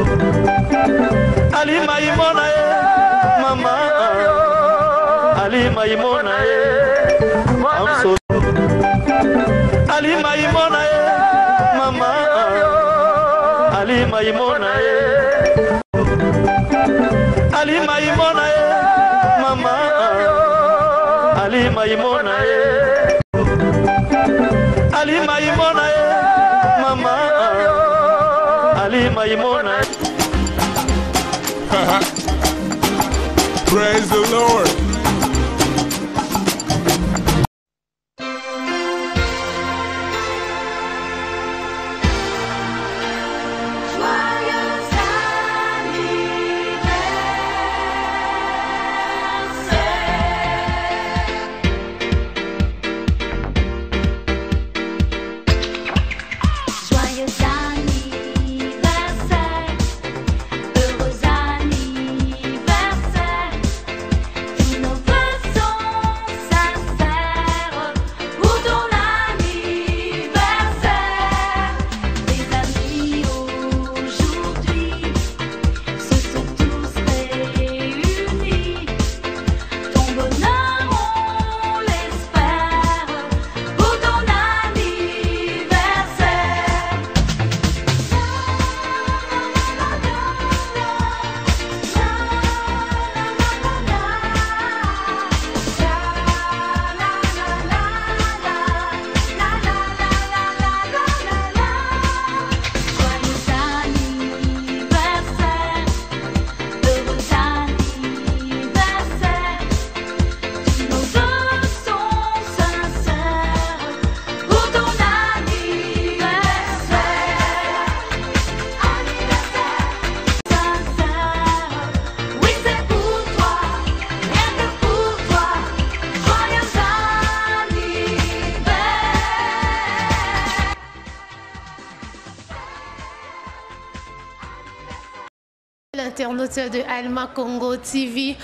Ali Maimona mama Ali Maimona I'm so Ali Maimona mama Ali Maimona Ali Maimona mama Ali Maimona Ali Maimona mama Ali Maimona. Praise the Lord. Internaute de Alma Congo TV,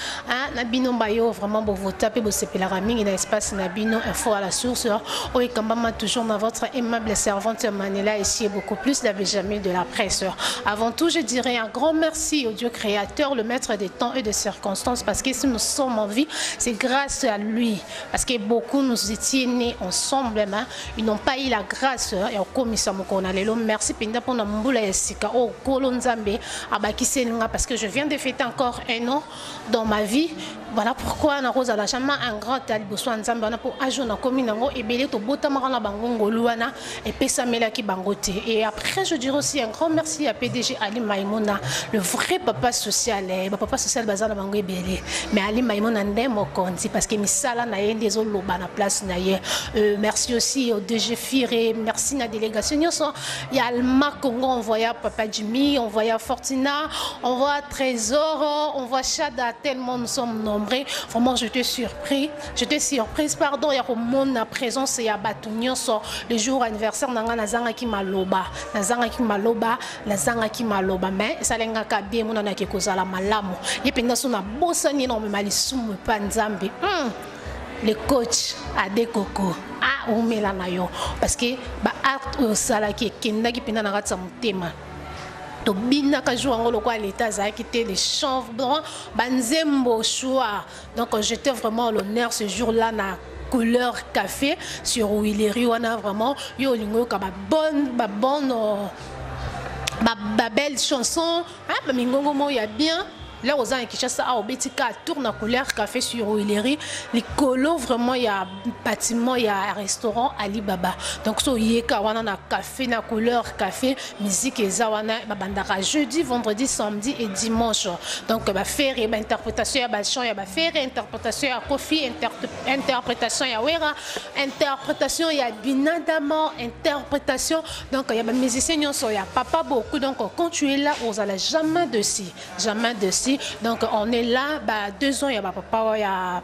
Nabino Bayo, vraiment pour vous taper, vous sepez la ramine, il y a espace Nabino, info à la source. Oui, quand même, toujours dans votre aimable servante Manela, ici et beaucoup plus la Benjamin de la presse. Avant tout, je dirais un grand merci au Dieu créateur, le maître des temps et des circonstances, parce que si nous sommes en vie, c'est grâce à lui. Parce que beaucoup nous étions nés ensemble, ils n'ont pas eu la grâce. Et au commissaire Mokonalelo, merci pour nous mboula esika au Kolonzambe, parce que je viens de fêter encore un an dans ma vie. Voilà pourquoi na rosa la chama un grand taliboso nzambe na pour ajona commune ngo ebele to botamara na bango luana et pesamela ki bangote. Et après je dirais aussi un grand merci à PDG Ali Maimona, le vrai papa social, papa social bazana bango ebele. Mais Ali Maimona ndemo konti parce que misala na yende zo loba na place na ye. Merci aussi au DG Firé, merci na délégation nyonso ya Alma Congo, on voit papa Jimmy, on voit Fortina, on voit Trésor, on voit Chada, tellement nous sommes nombreux. Vraiment, je t'ai surprise, pardon, il y a mon présence et à Batounion sur le jour anniversaire Nazanga qui maloba, mais ça lenga kabie mon na kekozala malamu. Et puis nous na bossa ni non mais sumu panzambi. Le coach a des cocos a omelana yo parce que ba art au sala qui kenda qui pina na ratsa mutema. Donc, j'étais vraiment à l'honneur ce jour-là. Couleur café sur Willery, on a vraiment eu une belle chanson. Il y a bien. Là, aux ans qui chassent à Obetika, tourne en couleur café sur Willery. Les colos, vraiment, il y a un bâtiment, il y a un restaurant Alibaba. Donc, so yeka wana na café na couleur café, musique et zawana bandara jeudi, vendredi, samedi et dimanche. Donc, bah faire interprétation, il y a chant, il y a faire interprétation, il y a Kofi, interprétation, il y a Wera, interprétation, il y a Binadama, interprétation. Donc, il y a des musiciens, il y a papa beaucoup. Donc, quand tu es là, on n'a jamais de si, jamais de si. Donc on est là, 2 ans, il y a papa, il y a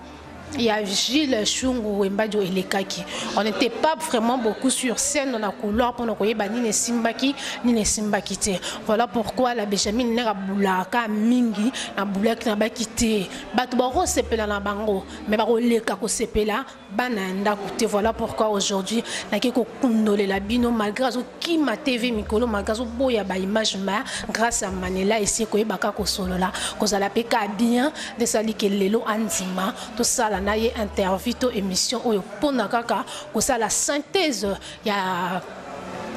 il y a Gilles Chungu Wembadio et Lekaki. On n'était pas vraiment beaucoup sur scène dans la couloir pour nous voyez ni les Simbaki ni les Simbaki. Voilà pourquoi la Benjamin n'a boulaka mingi na boulak na bakité. Batu baro sepela na bango mais baro leka ko sepela bananda koute. Voilà pourquoi aujourd'hui na keko kundole la bino malgré qui ma TV mikolo malgré boya ba image ma grâce à Manela ici ko yebaka ko solo la ko za la peka bien de sali ke lelo anzima tout ça la na ye interview to émission oyo pona kaka ko ça la synthèse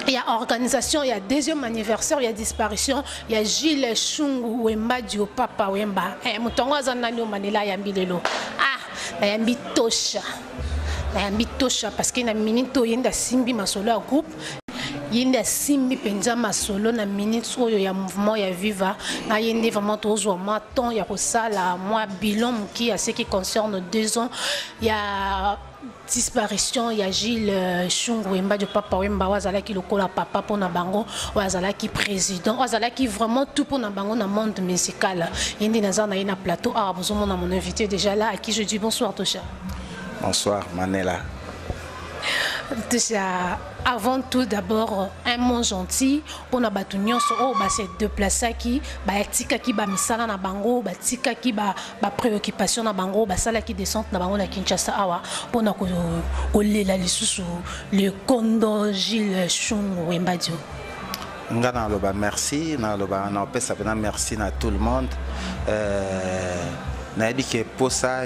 il y a organisation, il y a deuxième anniversaire, il y a disparition, il y a Gilles Chungu Wemba Dio Papa Wemba. Moutongo azanani o Manela yambi lelo. Ah, yambi tosha. Yambi tosha parce que na minute yenda simbi masolo a groupe. Yenda simbi penza masolo na minute oyo ya mouvement ya Viva. Na yende vraiment toujours maton ya kosala moi bilan qui a ce qui concerne 2 ans. Il y a disparition, il y a Gilles Chungu Wemba de Papa Wemba wazala qui lokola papa pour na bango wazala qui président wazala qui vraiment tout pour na bango na monde musical. Yende nazana na plateau ah besoin mon invité déjà là à qui je dis bonsoir Tosha. Bonsoir Manela. Déjà, avant tout d'abord un mot gentil pour na batunyon so oh ba se déplacer qui ba tika qui ba misala na bango ba tika qui ba préoccupation na bango ba sala qui descente na bango na Kinshasa awa pour na ko lela lisusu le kondo Gilles Chungu Wemba Dio. Ngana loba merci na loba na pesa pena merci na tout le monde na dit que pour ça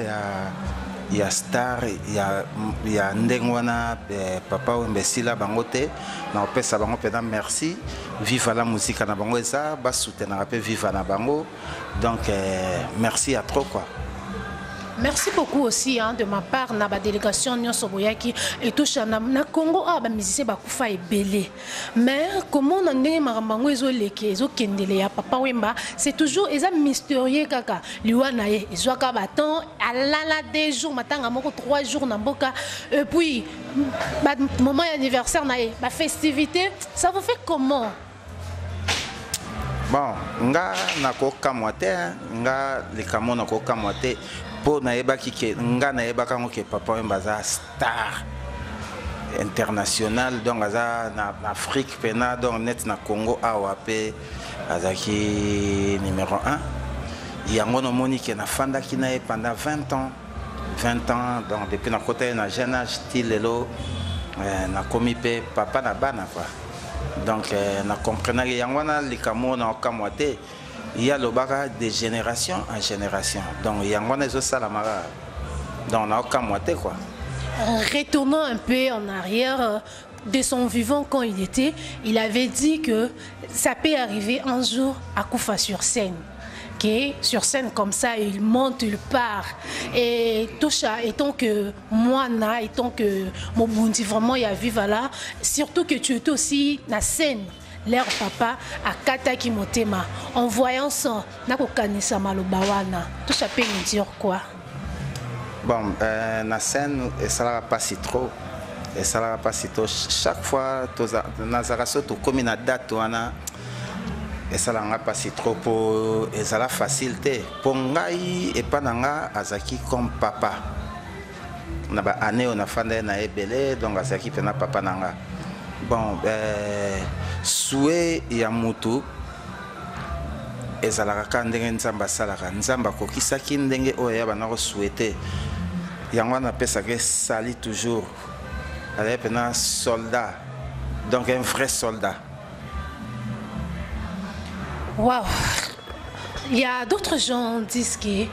il y a star, il y a Ndengwana, Papa Wembesila Bangote, na opesa bango pena merci, vive la musique na bango eza, ba soutenir peu vive na bango. Donc merci à trop quoi. Merci beaucoup aussi hein, de ma part na ba délégation Nyonso Boyaki et tout ça na Congo ah ba musicien ba kufa ebele. Mais comment on ndenge makambango ezo leke ezo kendele ya Papa Wemba, c'est toujours eza mystérieux kaka. Liwa na ye ezo ka baton alala 2 jours matanga moko 3 jours na mboka et puis ba moment anniversaire na ye ba festivité, ça vous fait comment? Bon, nga nako kamwate, nga likamo nako kamwate. Pour naeba ki nga naeba kango ke Papa Wemba za star international donc aza na Afrique pena donc net na Congo awape azaki numéro 1 yango no moni ke na fanda ki na pendant 20 ans donc depuis na côté na jeune âge tilelo na komi pe papa na bana quoi donc na comprendre yango na likamo na kamwate. Il y a le baga de génération en génération. Donc, il y a un peu salamara. Donc, on n'a aucun moitié quoi. Retournons un peu en arrière de son vivant quand il était, il avait dit que ça peut arriver un jour à Koufa sur scène. Okay? Sur scène comme ça, il monte, il part. Et Tosha, étant que moi, étant que mon bondi vraiment il y a Viva là, surtout que tu étais aussi na scène. Leur papa a kataki motema en voyant ça nako kanisa malobawana tout ça peut nous dire quoi? Bon na scène et ça va pas si trop et ça va pas si trop chaque fois nazara soto comme na date wana et ça va pas si trop pour et ça la facilité pour ngai et pas nanga azaki comme papa na ba année on a fandé na ebele donc azaki pena papa nanga. Bon, souhait ya mutu ezalaka ndenge nzamba salaka nzamba ko kisaki ndenge oya bana ko souhaiter yango na pesa que sali toujours avec un soldat donc un vrai soldat. Waouh, il y a d'autres gens qui disent que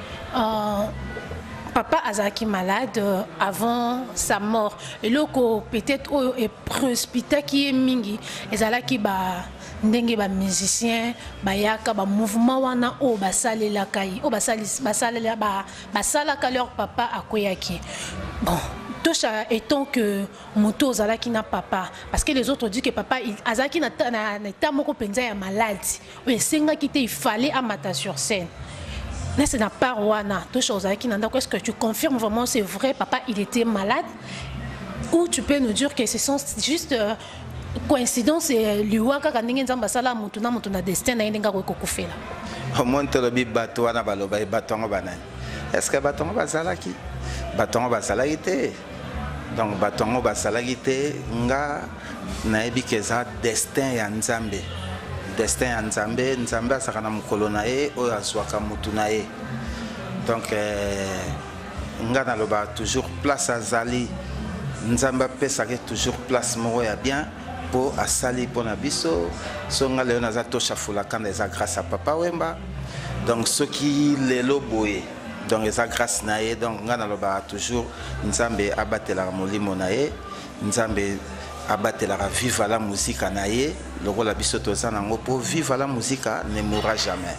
Papa Azaki malade avant sa mort. Et là, peut-être est précipité qui est mingi. Et ça là qui ba ndenge ba musicien, ba yaka ba mouvement wana o ba sale la kai, o ba sale leur papa akoyaki. Bon. Tosha étant que moto zalaki na papa parce que les autres disent que papa azaki na tamoko penza ya malade. Et senga qui il fallait amata sur scène. C'est la paroana, deux choses qui n'ont. Est-ce que tu confirmes vraiment c'est vrai, papa il était malade, ou tu peux nous dire que ce sont juste coïncidence et liwaka quand n'engage en basala mutuna destin na n'enga ko kufela. Au moins te le bi bateau na baloba bateau ngabana. Est-ce que bateau ngabazala qui? batongo basalaki te. Donc batongo basalaki te nga nayebi ke eza destin ya Nzambe. Destin ya Nzambe, Nzambe asaka na mokolo na ye oyo azwaka mutu na ye. Donc nga naloba toujours place azali Nzambe apesaki toujours place moko ya bien po asali pona biso. So nga leo naza toshafula kanda eza grâce à Papa Wemba. Donc ce qui lelo boye donc eza grâce na ye. Donc nga naloba toujours Nzambe abatelaka molimo na ye, Nzambe abatelaka vive la musique na ye. Lokola biso toza nango po vive la musique ne mourra jamais.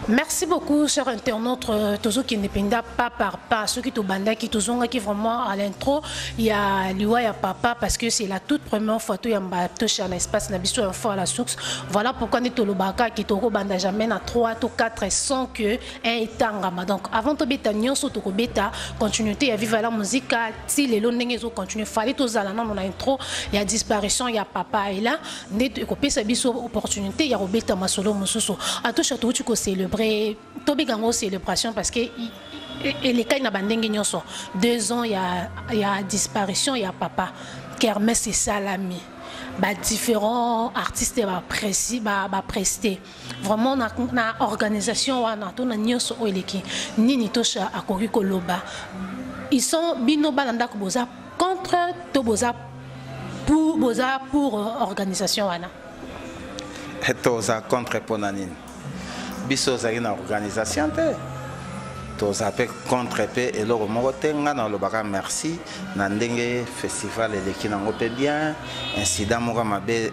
Merci beaucoup, chers internautes. Toujours qui ne pendent pas par pas. Ceux qui te bandent, qui te sont qui vraiment à l'intro, il y a Liwa, il y a Papa, parce que c'est la toute première fois que tu as touché un espace, tu as une fois à la source. Voilà pourquoi nous sommes baka qui te banda jamais à 3 ou 4 sans que un etangama. Donc, avant de bêta, nous sommes bêta, continuité à vivre la musique. Si les longs ils ont continué, fallait tous aller dans mon intro. Il y a disparition, il y a Papa et là, nous avons sa opportunité, il y a bêta ma solo mususu. À tout château, tu sais le Tobigango célébration parce que les cas n'a bandengé nyonso 2 ans il y a disparition, il y a Papa Kermesse et Salami différents artistes va prester vraiment na organisation wana to na nyonso oyeleki nini tosha akoki koloba ils sont bino balanda ko boza contre to boza pour organisation wana toza contre ponanine biso zaki na organisation te toza pe contre pe eloko moko te nga na lobaka merci na ndenge festival eleki nango pe bien incident moko mabe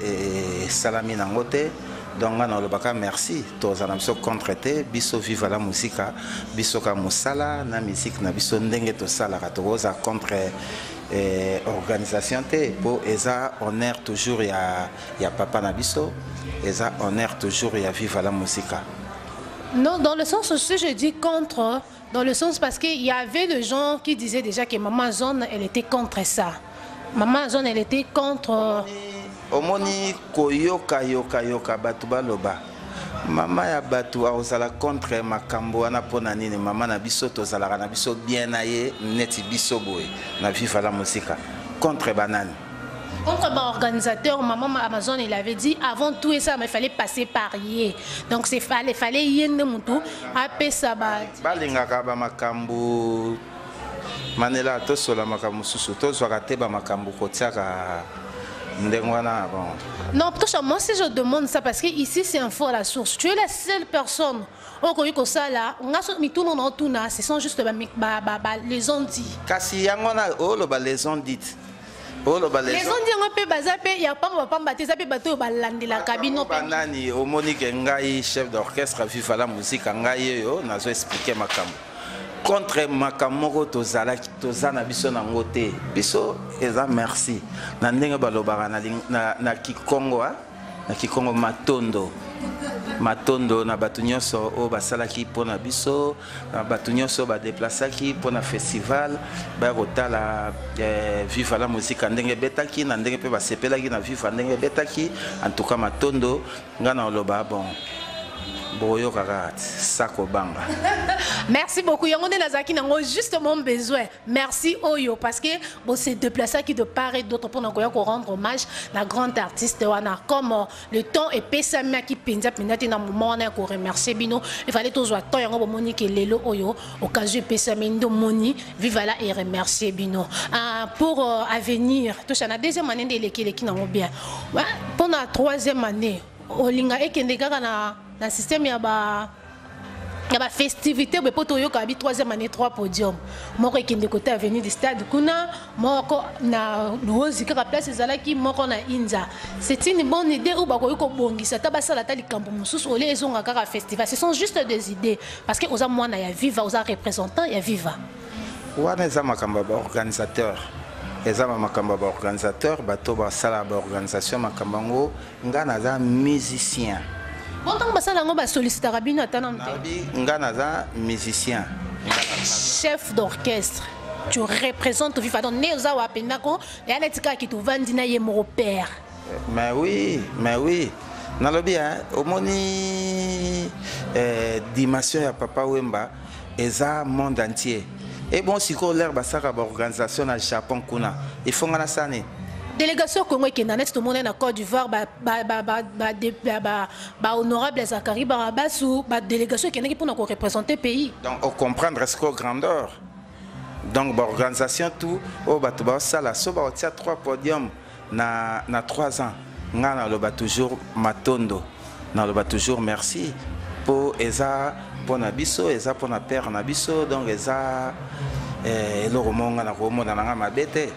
salami nango te donc nga na lobaka merci toza na biso contre te biso vive la musique biso ka musala na musique na biso ndenge tosalaka toza contre organisation te po eza honneur toujours ya papa na biso eza honneur toujours ya vive la musique. Non, dans le sens aussi, je dis contre, dans le sens parce qu'il y avait des gens qui disaient déjà que Maman Zone, elle était contre ça. Maman Zone, elle était contre... Omoni koyoka batu baloba. Mama ya batu aozala contre makambo wana pona nini mama na biso tozalaka na biso bien na ye neti biso boye na vive la musique contre banane. Contre l'organisateur, maman Amazon, il avait dit avant tout et ça, mais il fallait passer par Yé. Donc il fallait Yé de Moutou, après ça. Balingaka ba makambu manela to sola makambu susu to zwakate ba makambu kotiaka ndengwana bon. Non, moi si je demande ça parce que ici c'est un faux à la source. Tu es la seule personne au Koyoko Sala, on a mis tout le monde en ce sont juste les ondits. Kasi yangona oh le les ondits. Les gens disent que il n'y a pas de bateau balandi la cabine. Banani au Monique Ngai chef d'orchestre vive la musique Ngai yo nazo expliquer makambo. Contre makamoko tozala tozana biso na ngote. Biso eza merci. Na ndenge balobara na Kikongo na Kikongo matondo na batu nyonso o basalaki pona biso na batu nyonso ba déplaçaki pona festival ba kotala vive la musique ndenge betaki na ndenge pe basepelaki na vive ndenge betaki en tout cas matondo ngana oloba bon boyo kaka sako banga. Merci beaucoup. Yango de Nazaki nango justement besoin. Merci Oyo parce que bon c'est déplacé qui de part et d'autre pour nous rendre hommage la grande artiste wana comme le temps et pesama qui pinza na moment on a ko remercier bino. Il fallait toujours temps yango bo moni ke lelo Oyo occasion pesama ndo moni viva la et remercier bino. Pour avenir tout ça na deuxième année de l'équipe nango bien. Pour la troisième année olinga ekende kaka na système ya ba festivité mais pour toyo kabi troisième année 3 podium moko ekende côté avenue du stade kuna moko na lozi kaka place ezalaki moko na Inza. C'est une bonne idée ou bakoyo ko bongisa ta basala ta likambo mususu ole ezonga kaka festival. Ce sont juste des idées parce que oza mwana ya viva oza représentant ya viva wana eza makamba ba organisateur eza makamba ba organisateur bato ba sala ba organisation makamba ngo ngana za musicien. Bon tant que ça là on va solliciter rabino attendant. Ngana za musicien. Chef d'orchestre. Tu représentes viva donc neza wa pendako ya netika ki tu vandi na ye mon père. Mais oui. Nalobi omoni dimension ya Papa Wemba eza monde entier. Et bon, si on a une organisation au Japon, il faut que ça. Délégation Congo qui est dans la Côte d'Ivoire, honorable Zakari Barabas ou délégation qui est pour nous représenter le pays. Donc, on comprend ce qu'est grandeur. Donc, l'organisation, tout, ça, la soba, il y a 3 podiums na 3 ans. On a toujours Matondo. On a toujours merci pour Eza, pour Nabiso, Eza pour na père Nabiso. Donc, Eza, le roman, on a ma bête.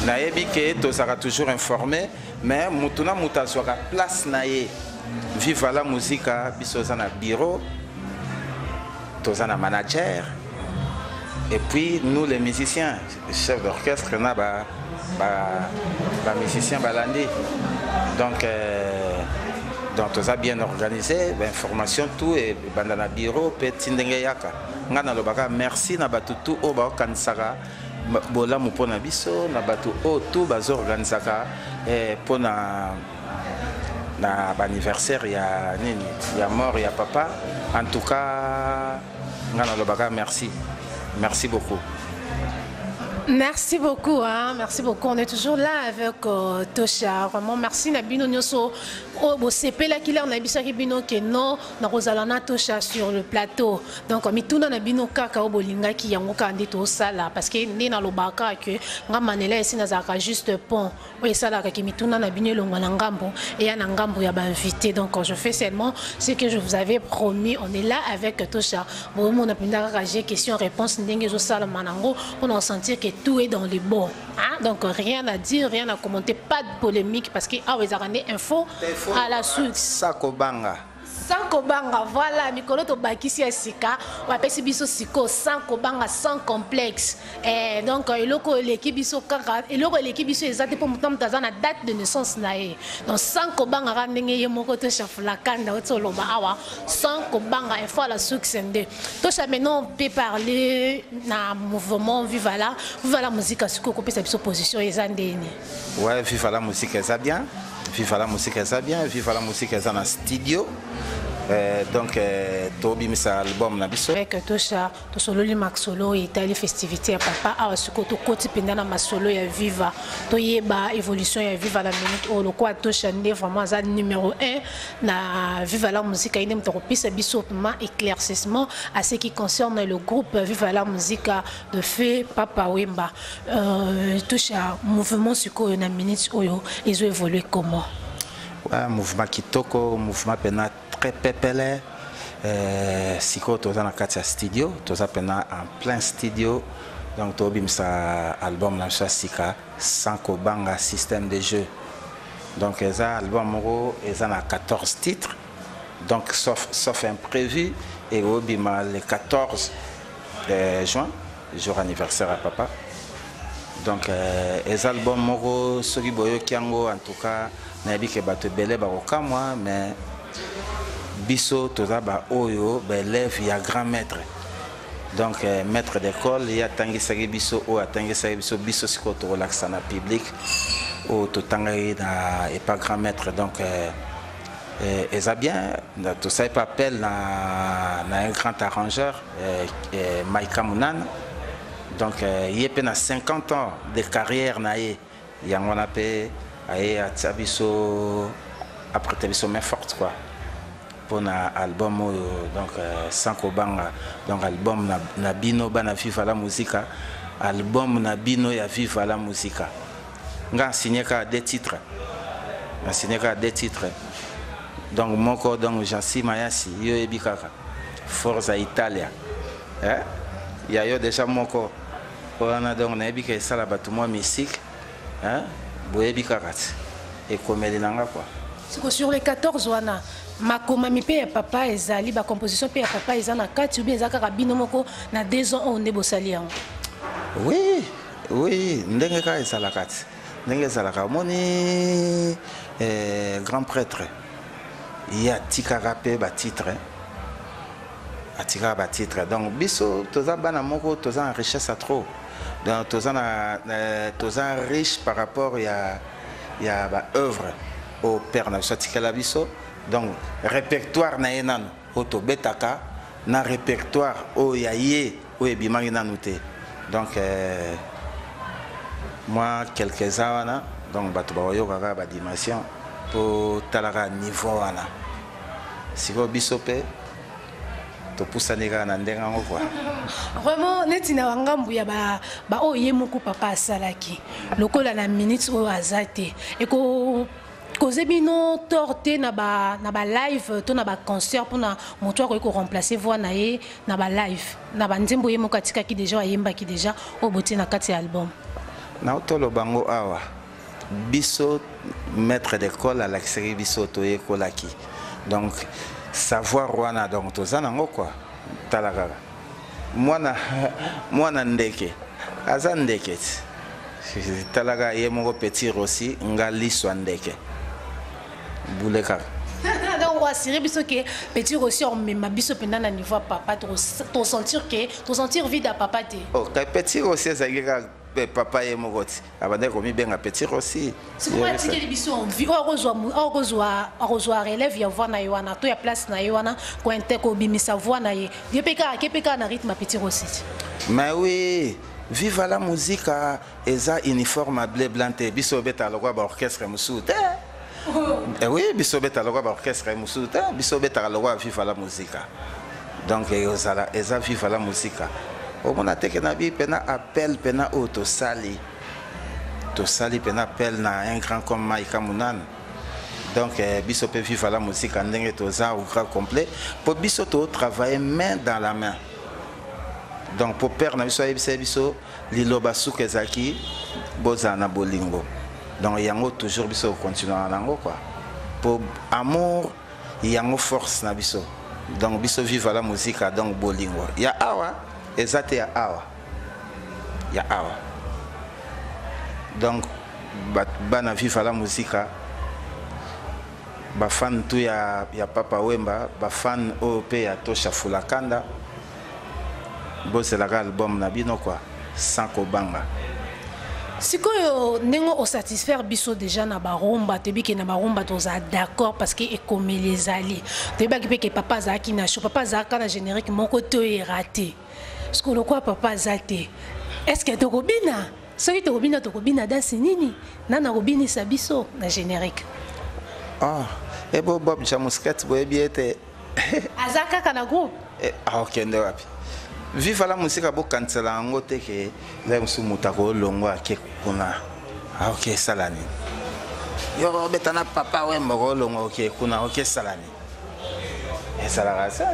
Naebi que tu seras toujours informé, mais mutuna muta sur la place nae. Vive la musique, biso zana bureau, tu zana manager. Et puis nous les musiciens, chefs d'orchestre, on a ba musiciens balandi. Donc tu as bien organisé, information tout et bandana bureau, petit ndengeyaka. Ngana lobaka merci na batutu oba kansara. Bola mupona biso na batu o tout bazo organisaka pour na anniversaire ya nini ya mort ya papa. En tout cas ngana lobaka merci beaucoup. Merci beaucoup, hein? Merci beaucoup. On est toujours là avec Tosha. Vraiment, merci Nabino Nyoso. Au CP là qui l'a Nabisaki Bino qui non na Rosalana Tosha sur le plateau. Donc mituna Nabino kaka obolinga qui yango kandi to sala parce que né na lobaka que ngamanela esi na zaka juste pont. Oui ça là qui mituna Nabino longwana ngambo et ya ngambo ya ba invité. Donc je fais seulement ce que je vous avais promis. On est là avec Tosha. Bon on a plein de questions réponses ndenge zo sala manango pour nous sentir que tout est dans les bons. Hein? Donc rien à dire, rien à commenter, pas de polémique parce que ah vous avez info à la suite. Sakobanga. Sankobanga, voilà, Mikolo to bakisi sika, on appelle biso siko Sankobanga sans complexe. Et donc l'équipe biso kaka, l'équipe biso exacte pour mutam tazana date de naissance nae. Donc Sankobanga randenge yemoko to chafula kanda otoloba awa Sankobanga il faut la succès. Tout ça maintenant on peut parler na mouvement Viva la musique siko ko pesa biso position ezandeni. Ouais, Viva la musique ça bien. Viva la musique ça bien, Viva la musique ça na studio. Donc Tobi misa album na biso avec Tosha to solo li maxolo et tali festivité ya papa a suko to koti penda na masolo ya Viva to yeba évolution ya Viva la minute o lo kwa Tosha ndé vraiment za numéro 1 na Viva la musique ine mto kopisa biso ma éclaircissement à ce qui concerne le groupe Viva la musique de fait Papa Wemba Tosha mouvement suko na minute oyo ils ont évolué comment? Ouais, mouvement kitoko, mouvement pena très pépélé. Siko toza na kati ya studio, toza pena en plein studio. Donc tobim sa album na sika Sankobanga système de jeu. Donc eza album moko eza na 14 titres. Donc sauf imprévu et obima le 14 juin, jour anniversaire à papa. Donc les albums moko soki boyo kiango en tout cas na bi ke bato belé ba moi mais biso toza ba oyo ba élève ya grand maître. Donc maître d'école ya tangi sagi biso o atangi sagi biso siko to relaxa na public o to tangi na et pas grand maître donc ça bien tout ça pas appel na un grand arrangeur Maïka Mounan. Donc il y a 50 ans de carrière naïe yango na pe aye atsabiso après tabiso main forte quoi pour un album donc Sankobanga donc album na bino bana Viva la musique album na bino ya Viva la musique nga signé ka 2 titres na signé ka 2 titres donc moko donc Jansi Mayasi yo ebikaka Forza Italia il y a yo déjà moko on a donc nabi que ça la batumo musique hein boyebi karat et comme elle nanga quoi sur les 14 wana makoma mi pe ya papa ezali ba composition pe ya papa ezana kati ou bien ezaka bino moko na 2 ans on nebosali yango oui ndenge ka ezala kati ndenge ezala ka moni grand prêtre il y a tikara pe ba titre atika ba titre donc biso toza bana moko toza en richesse à trop donc toza riche par rapport ya ba œuvre au père na satikala biso donc répertoire na enan auto betaka na répertoire o yaye Oui, bimari nanouté. Donc, moi, quelques ans, donc, batubayo kaka ba dimension pour talaga niveau wana. Si vous bisopé, to pousanega na ndenga ngokwa. Vraiment, netina wangambu ya ba oye moko papa salaki. Lokola na minutes o azate. Eko cause bino torté na ba live to na ba concert pour na moto ko remplacer voix na ye na ba live na ba nzembo ye moko atika ki déjà ayemba ki déjà o boti na kati album. Na otolo bango awa biso maître d'école à l'extérieur biso to ekolaki. Donc savoir wana donc tozana ngo quoi talaga mwana ndeke azandeke talaga ye moko petit aussi ngali swandeke bouleka. Donc on va assurer biso que petit aussi on met ma biso pendant na niveau papa to sentir vide à papa te. Oh petit aussi ça papa et mogoti abandé comme bien petit aussi. C'est pourquoi tu dis biso on vit on relève ya voix na yoana to ya place na yoana ko inte ko bimisa voix na ye. Dieu peka na rythme petit aussi. Mais oui, vive la musique eza uniforme bleu blanc te biso beta lokwa ba orchestre musuta. Eh oui, biso beta lokwa ba orchestre musuta, biso beta lokwa vive la musique. Donc eza vive la musique. Au mon attaque na bi pena appel pena auto sali pena appel na un grand comme Maïka Mounan. Donc biso peut vivre la musique en dingue toza ou grand complet pour biso to travailler main dans la main. Donc pour père na biso biso liloba sukezaki boza na bolingo. Donc yango toujours biso continuer nango quoi. Pour amour yango force na biso. Donc biso vivre la musique donc bolingo. Ya awa ezate ya awa donc bana viva la musique ba fan tu ya papa Wemba ba fan OP ya Tosha Fulakanda bosse la album na bino quoi sans kobanga sikoyo nengo o satisfaire biso déjà na baromba tebi ke na baromba toza d'accord parce que ekomelezali tebi ki pe ke papa zaki na show papa zaka na générique moko to est raté. Ce que le quoi papa zate est-ce que tokobina soki tokobina danse nini nana robini sabiso na générique et Bob Jamusket boyebiete azaka kana groupe okende wapi vive la musique bo kansela ngo te ke la musumuta ko longo ake kuna ok salani yo betana papa we mo longo ok kuna ok salani et salaka sa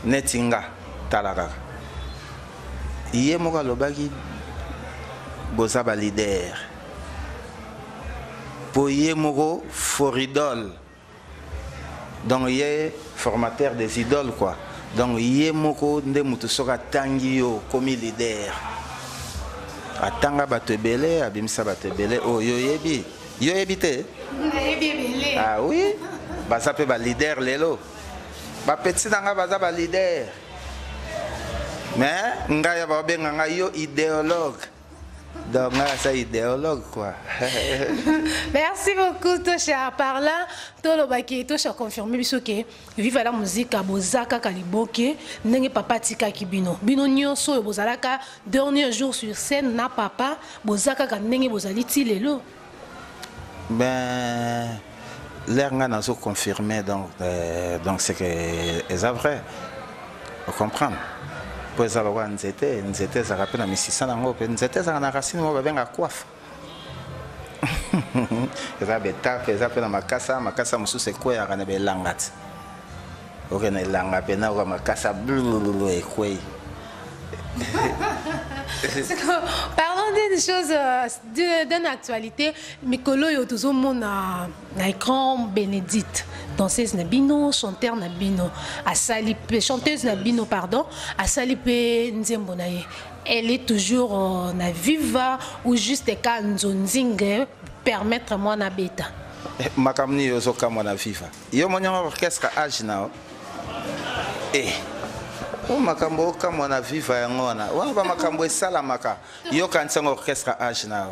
netinga talaga iye moko alobaki boza ba leader po ye moko for idole donc ye formateur des idoles quoi donc ye moko nde mutu soka tangi yo komi leader atanga bato ebele abimisa bato ebele oh yo yebi te ah oui baza pe ba leader lelo ba petit nanga baza ba leader mais ngaya ba benga nga yo idéologue donc c'est idéologue quoi. Merci beaucoup Tosha par là tolobaki Tosha confirmé biso ke vive la musique bozaka kaliboke ndenge papa tika kibino bino nyonso bozalaka dernier jour sur scène na papa bozaka ka ndenge bozali ti lelo. Ben l'air nga nazo confirmé donc c'est que est vrai. Vous comprenez? Pour ça va nzete ça rappelle na misisa nango pe nzete ça na racine mo benga coiffe. Ça beta ça pe na makasa mususu ekwe ya kana belangati. OK na langa pe na ko makasa blulu ekwe. Parlons des choses d'une actualité. Mikolo yo toujours mon na écran Bénédicte, danseuse Nabino, chanteur Nabino, chanteuse Nabino pardon, a salipe nzembo na ye. Elle est toujours na viva ou juste ka nzonzinge permettre moi na beta. Makamni yo zoka moi na viva. Yo monyo orchestre age na O makambo kama na viva ya ngona. Wa makambo esala maka. Yo kanisa orchestre âge na.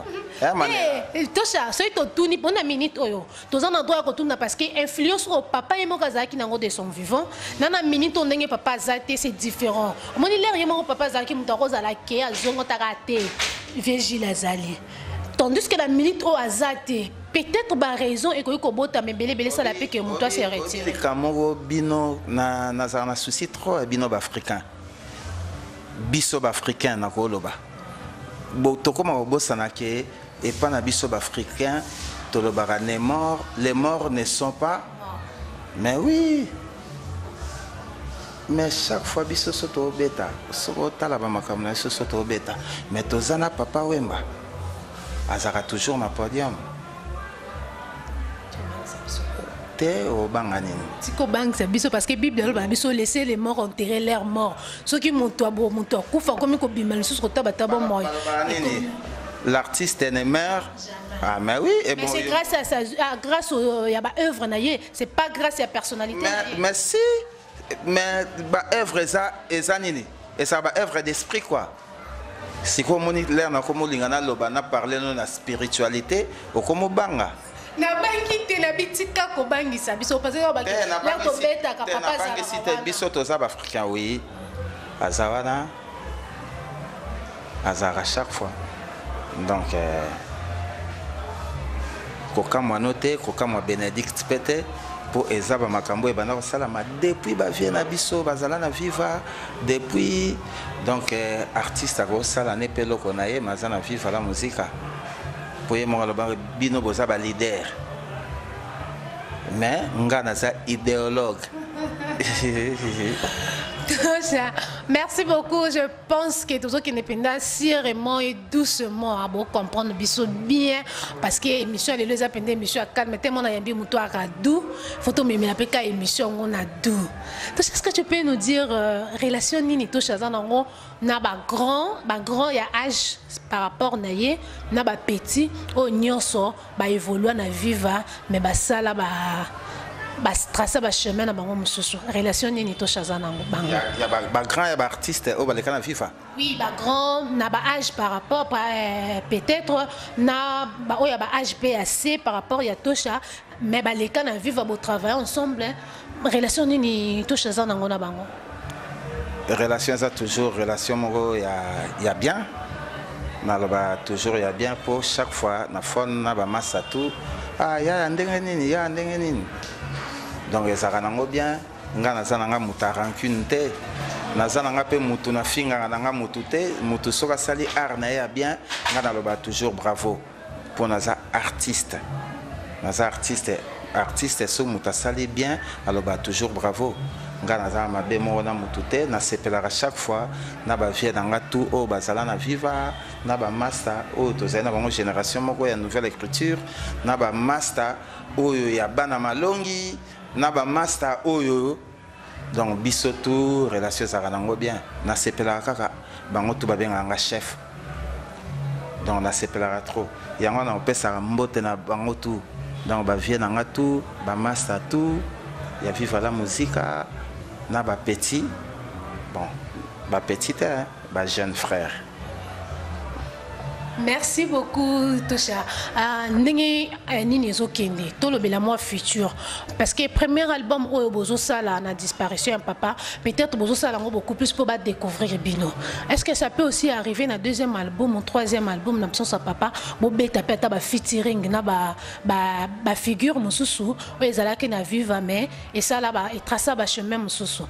Tosha, so to tuni bona minute oyo. Tozana droit ko tuna parce que influence au papa et mokazaki nango de son vivant. Nana minute on ndenge papa zate c'est différent. Moni l'air yemo papa zaki mutakoza la ke azongo takate. Vigile azali. Tandis que la minute au azate peut-être ba raison et ko bota me belé ça la paix que mon toi s'est retiré. Kamoro bino na souci trop bino africain. Biso africain na koloba. Bo to koma bosana ke et pas na biso africain to le bara les morts ne sont pas. Mais oui. Mais chaque fois biso soto beta, soto tala ba makamna soto beta. Mais tozana papa wemba. Azara toujours na podium. Au banganine. Tiko bang c'est biso parce que Bible a biso laisser les morts enterrer leurs morts. Ceux qui montent toi kufa comme ko bimal sous kota batabo moi. L'artiste ne meurt. Ah mais oui et mais bon. C'est grâce à ça grâce au y a ba œuvre naie, c'est pas grâce à la personnalité. Mais si mais ba œuvre eza nini. Et ça ba œuvre d'esprit quoi. Si comme on l'air na comme lingana loba na parler non la spiritualité au comme banga. Na bangi te na bitika ko bangisa biso parce que ba la to beta ka papa za bangi si te biso to za africain oui azawana azara chaque fois donc koka moi noté koka moi Bénédicte Pété pour ezaba makambo e bana salama depuis ba vie na biso bazala na viva depuis donc artiste a go sala ne pelo konaye mazana viva la musique. Bino boza ba leader mais ngana za idéologue. Merci beaucoup. Je pense que tous qui ne pendant sérieusement et doucement à bon comprendre biso bien parce que émission les appendent émission à calme tellement na yambi muto à dou photo mais la peka émission on a dou. Donc est-ce que tu peux nous dire relation nini to chazan ngo na ba grand ya âge par rapport na ye na ba petit o nyonso ba évoluer na viva mais ba sala ba tracer ba chemin na bango mususu relation nini to chazana bango ya ba grand ya ba artiste au baleka na FIFA. Oui ba grand na ba âge par rapport peut-être na ba o ya ba âge PAC par rapport ya tosha mais baleka na vivre beau travailler ensemble relation nini to chazana ngona bango. Relation ça toujours relation moko ya bien na ba toujours ya bien pour chaque fois na phone na ba massa tout ah ya ndenge nini donc ça rango bien ngana zananga muta rancune te na zananga pe mutu na finga ngana mutu te mutu soka sali art na ya bien ngana loba toujours bravo pour naza artiste so muta sali bien aloba toujours bravo ngana za mabe mo na mutu te na sepela chaque fois na ba vie na tout o bazala na viva na ba master o to zena bango génération moko ya nouvelle écriture na ba master oyo ya bana malongi na ba master oyo donc biso tout relation za rango bien na sepela kaka bango tout ba benga nga chef donc na sepela trop yango na opesa mbote na bango tout donc ba vie na tout ba master tout ya viva la musique na ba petit bon ba petit ba jeune frère. Merci beaucoup Tosha. Ndenge nini ezokende tolobela moi futur parce que premier album oyo bozo sala na disparition papa peut-être bozo sala beaucoup plus pour découvrir Bino. Est-ce que ça peut aussi arriver na deuxième album ou troisième album na absence papa bo beta peta ba featuring na ba figure mususu o ezalaki na viva mais et ça là ba et tracer ba chemin mususu.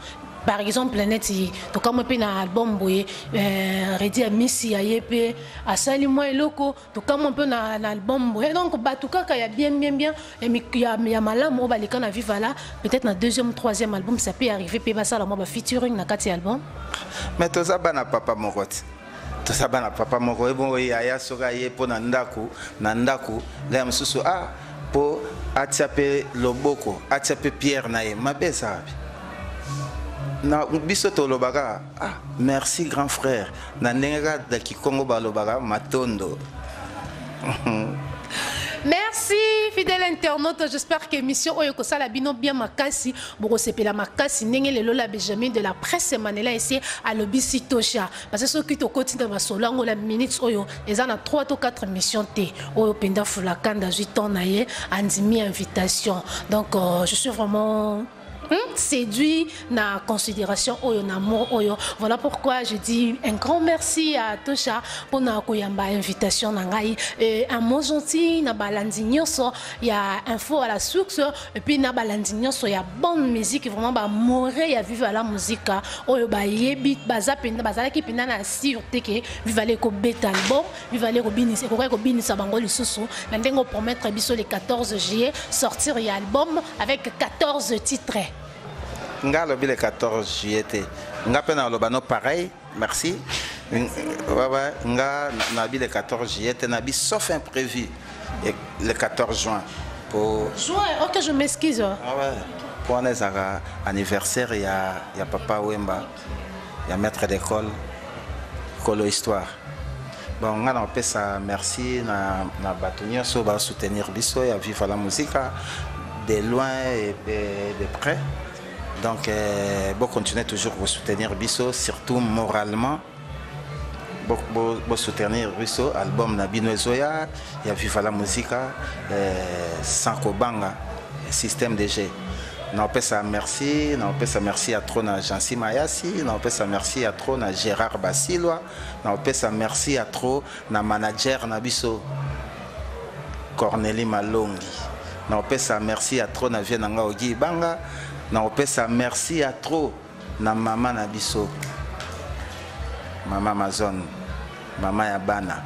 Par exemple, neti to comme pe na album boye Redi a Missy a yepe a sali moi eloko to comme un peu na album boye donc batuka ka ya bien et ya malamu o balika na viva là peut-être na deuxième ou troisième album ça peut arriver pe ba sala moi ba featuring na kati album mais to za bana papa mokoti to za bana papa moko e bon ya soka ye po na ndako la msusu po atiape loboko atiape Pierre na ye mabesa na biso to lobaka merci grand frère na nenga da Kikongo ba lobaka matondo. Merci fidèles internautes, j'espère que l'émission Oyo Kosala Bino bien makasi, boko sepela makasi, nenge le lola Benjamin de la presse manela ici à l'obisi Tosha. Parce que ceux qui te continuent dans ma solango la minute Oyo, ils en a 3 ou 4 missions T. Oyo Penda Fulakanda 8 ans naie, andimi invitation. Donc je suis vraiment séduit na considération oyo na amour oyo. Voilà pourquoi je dis un grand merci à Tosha pour na koyamba invitation na ngai un mot gentil na balandi nyonso ya info à la source et puis na balandi nyonso ya bonne musique vraiment ba moré ya vivre à la musique oyo ba yebi baza penda bazala ki penda na sûreté que vivale ko beta album vivale ko binisa ko binisa bango lisusu na ndengo promettre biso le 14 juillet sortir ya album avec 14 titres. Nga lobi le 14 juillet. Nga pena lobano pareil, merci. Nga nabi le 14 juillet, nabi sauf imprévu le 14 juin. Pour Juin, ok, je m'excuse. Pour un anniversaire, il y a Papa Wemba, il y a maître d'école, Colo Histoire. Bon, on a fait ça, merci, na bâtonnier, so va soutenir Bisso, il y a vivre la musique, de loin et de près. Donc, bon, continuer toujours à soutenir Bisso, surtout moralement. Bon, soutenir Bisso, album Nabino Zoya, il y a Viva la Musique, Sanko Banga, système DG. On peut ça merci, on peut ça merci à trop na Jansi Mayasi, on peut ça merci à trop na Gérard Basilwa, on peut ça merci à trop na manager Nabisso, Cornélie Malongi. On peut ça merci à trop na Vienanga Ogi Banga. On peut ça merci à trop na maman Nabisso, maman Amazon, maman Yabana.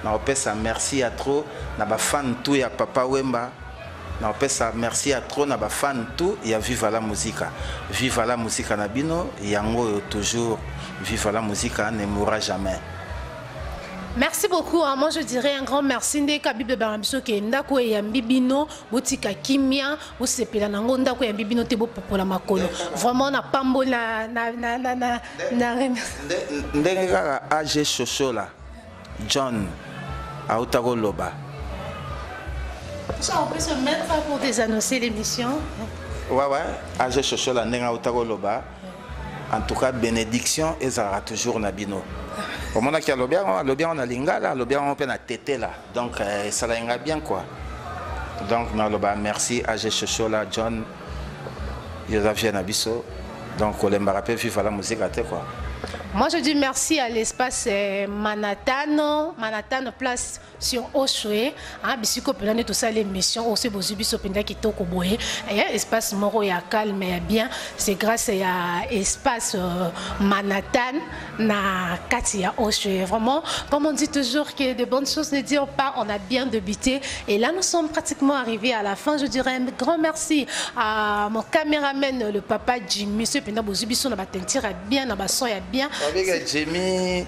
On peut ça merci à trop na ba fan tout ya Papa Wemba. On peut ça merci à trop na ba fan tout ya Viva la musique. Viva la musique Nabino, yango toujours Viva la musique ne mourra jamais. Merci beaucoup. Moi, je dirais un grand merci. Ndeka Bible Barambiso ke ndako ya mbibino botika kimia osepela nango ndako ya mbibino te bo popola makolo. Vraiment na pambo na ndenge kaka AG Shoshola John Autago Loba. Ça on peut se mettre pour désannoncer l'émission. Ouais AG Shoshola ndenge Autago Loba. En tout cas bénédiction ezara toujours nabino. Au moment qu'il y a le bien on a lingala, le bien on peut na tété là. Donc ça l'a bien quoi. Donc non le bas merci à Shoshola John Yosafia Nabiso. Donc on l'aime rappeler vivre la musique à quoi. Moi je dis merci à l'espace Manhattan place sur Oshwe hein bisiko pelane tout ça l'émission aussi bozubiso penda kitoko boye et espace moro ya calme et bien c'est grâce à espace Manhattan na Katia Oshwe vraiment comme on dit toujours que de bonnes choses ne dirent pas on a bien débuté et là nous sommes pratiquement arrivés à la fin. Je dirais un grand merci à mon caméraman le papa Jimmy ce penda bozubiso na batentir bien na bason ya bien Jimmy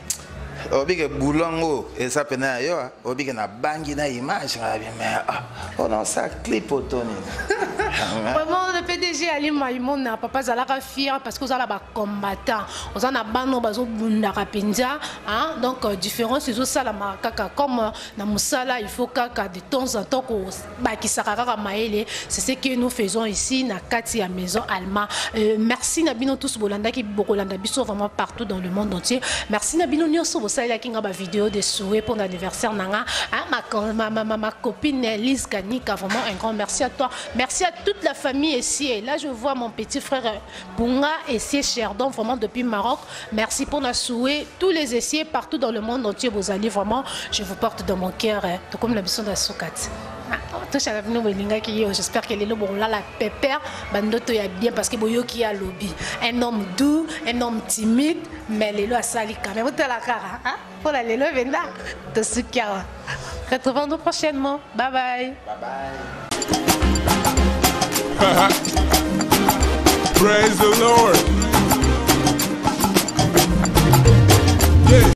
Obique boulongo et ça pena yo obique na bangi na image mais oh non ça clip autonome. Vraiment le PDG Ali Maïmon na papa zalaka fier parce que vous allez ba combattant vous en a bano bazo bunda rapinja hein donc différence c'est ça la kaka comme na musala il faut kaka de temps en temps ko ba ki sakaka maele c'est ce que nous faisons ici na kati ya maison Alma. Merci Nabino tous bolanda ki bokolanda biso vraiment partout dans le monde entier. Merci Nabino nyonso ça il y a une vidéo de souhait pour l'anniversaire nanga ma copine Lise Kanika vraiment un grand merci à toi, merci à toute la famille ici et là je vois mon petit frère Bunga et c'est Cherdon vraiment depuis Maroc. Merci pour la souhait tous les essiers partout dans le monde entier vous allez vraiment je vous porte dans mon cœur tout comme la mission de Soukat. J'espère que les lobes ont la pépère bandoto ya bien parce que boyo qui a lobby un homme doux un homme timide mais les lois sali quand même la cara hein pour la lelo venda de ce cas retrouvons-nous prochainement bye bye Praise the Lord.